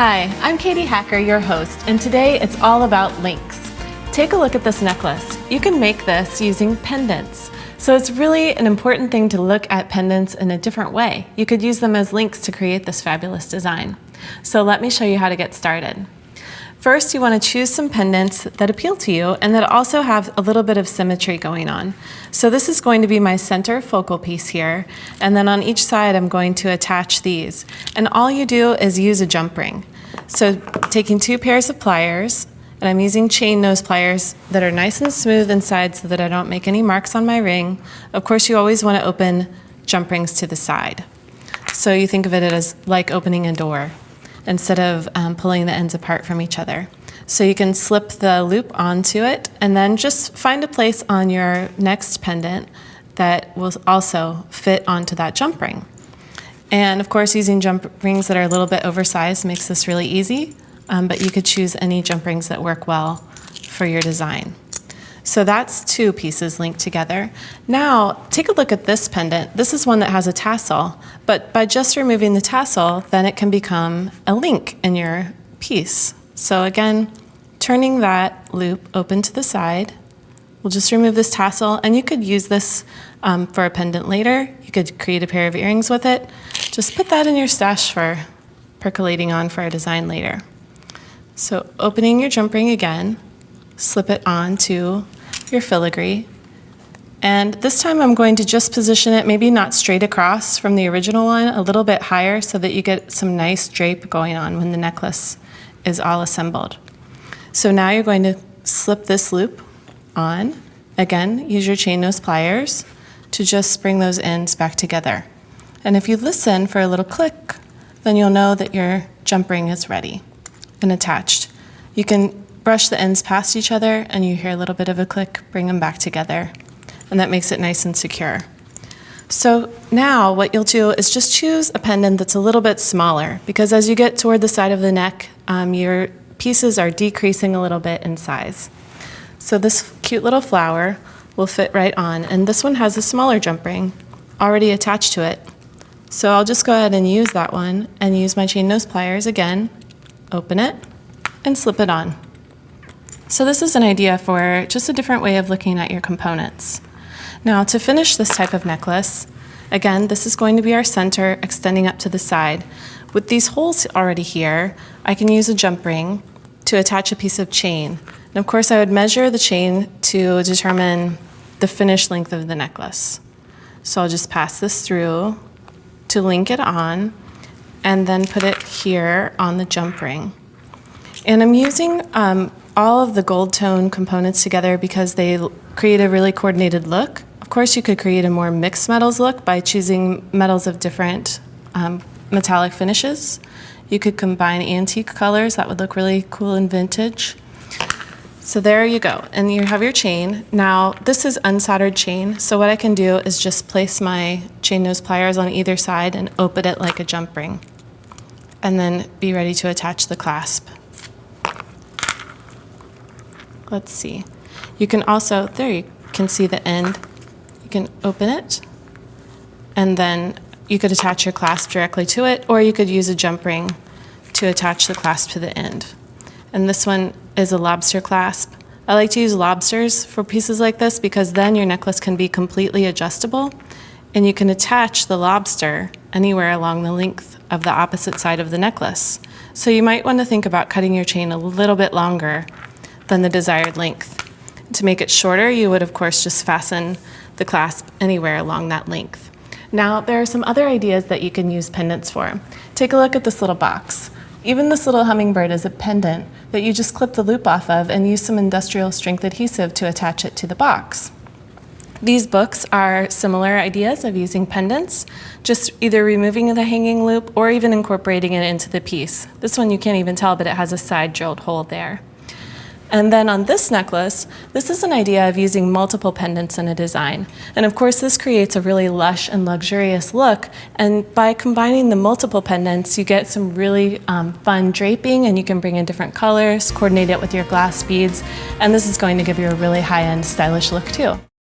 Hi, I'm Katie Hacker, your host, and today it's all about links. Take a look at this necklace. You can make this using pendants. So it's really an important thing to look at pendants in a different way. You could use them as links to create this fabulous design. So let me show you how to get started. First, you want to choose some pendants that appeal to you and that also have a little bit of symmetry going on. So this is going to be my center focal piece here, and then on each side I'm going to attach these. And all you do is use a jump ring. So taking 2 pairs of pliers, and I'm using chain nose pliers that are nice and smooth inside so that I don't make any marks on my ring. Of course, you always want to open jump rings to the side. So you think of it as like opening a door, instead of pulling the ends apart from each other. So you can slip the loop onto it and then just find a place on your next pendant that will also fit onto that jump ring. And of course, using jump rings that are a little bit oversized makes this really easy, but you could choose any jump rings that work well for your design. So that's 2 pieces linked together. Now, take a look at this pendant. This is one that has a tassel, but by just removing the tassel, then it can become a link in your piece. So again, turning that loop open to the side, we'll just remove this tassel, and you could use this for a pendant later. You could create a pair of earrings with it. Just put that in your stash for percolating on for a design later. So opening your jump ring again, slip it onto your filigree. And this time I'm going to just position it, maybe not straight across from the original one, a little bit higher so that you get some nice drape going on when the necklace is all assembled. So now you're going to slip this loop on. Again, use your chain nose pliers to just bring those ends back together. And if you listen for a little click, then you'll know that your jump ring is ready and attached. You can brush the ends past each other and you hear a little bit of a click, bring them back together, and that makes it nice and secure. So now what you'll do is just choose a pendant that's a little bit smaller, because as you get toward the side of the neck, your pieces are decreasing a little bit in size. So this cute little flower will fit right on, and this one has a smaller jump ring already attached to it. So I'll just go ahead and use that one and use my chain nose pliers again, open it, and slip it on. So this is an idea for just a different way of looking at your components. Now to finish this type of necklace, again, this is going to be our center extending up to the side. With these holes already here, I can use a jump ring to attach a piece of chain. And of course, I would measure the chain to determine the finished length of the necklace. So I'll just pass this through to link it on and then put it here on the jump ring. And I'm using all of the gold tone components together because they create a really coordinated look. Of course, you could create a more mixed metals look by choosing metals of different metallic finishes. You could combine antique colors. That would look really cool and vintage. So there you go, and you have your chain. Now, this is unsoldered chain, so what I can do is just place my chain nose pliers on either side and open it like a jump ring, and then be ready to attach the clasp. Let's see. You can also, there you can see the end. You can open it, and then you could attach your clasp directly to it, or you could use a jump ring to attach the clasp to the end. And this one is a lobster clasp. I like to use lobsters for pieces like this because then your necklace can be completely adjustable, and you can attach the lobster anywhere along the length of the opposite side of the necklace. So you might want to think about cutting your chain a little bit longer than the desired length. To make it shorter, you would of course just fasten the clasp anywhere along that length. Now, there are some other ideas that you can use pendants for. Take a look at this little box. Even this little hummingbird is a pendant that you just clip the loop off of and use some industrial strength adhesive to attach it to the box. These books are similar ideas of using pendants, just either removing the hanging loop or even incorporating it into the piece. This one you can't even tell, but it has a side drilled hole there. And then on this necklace, this is an idea of using multiple pendants in a design. And of course, this creates a really lush and luxurious look. And by combining the multiple pendants, you get some really fun draping, and you can bring in different colors, coordinate it with your glass beads. And this is going to give you a really high-end stylish look too.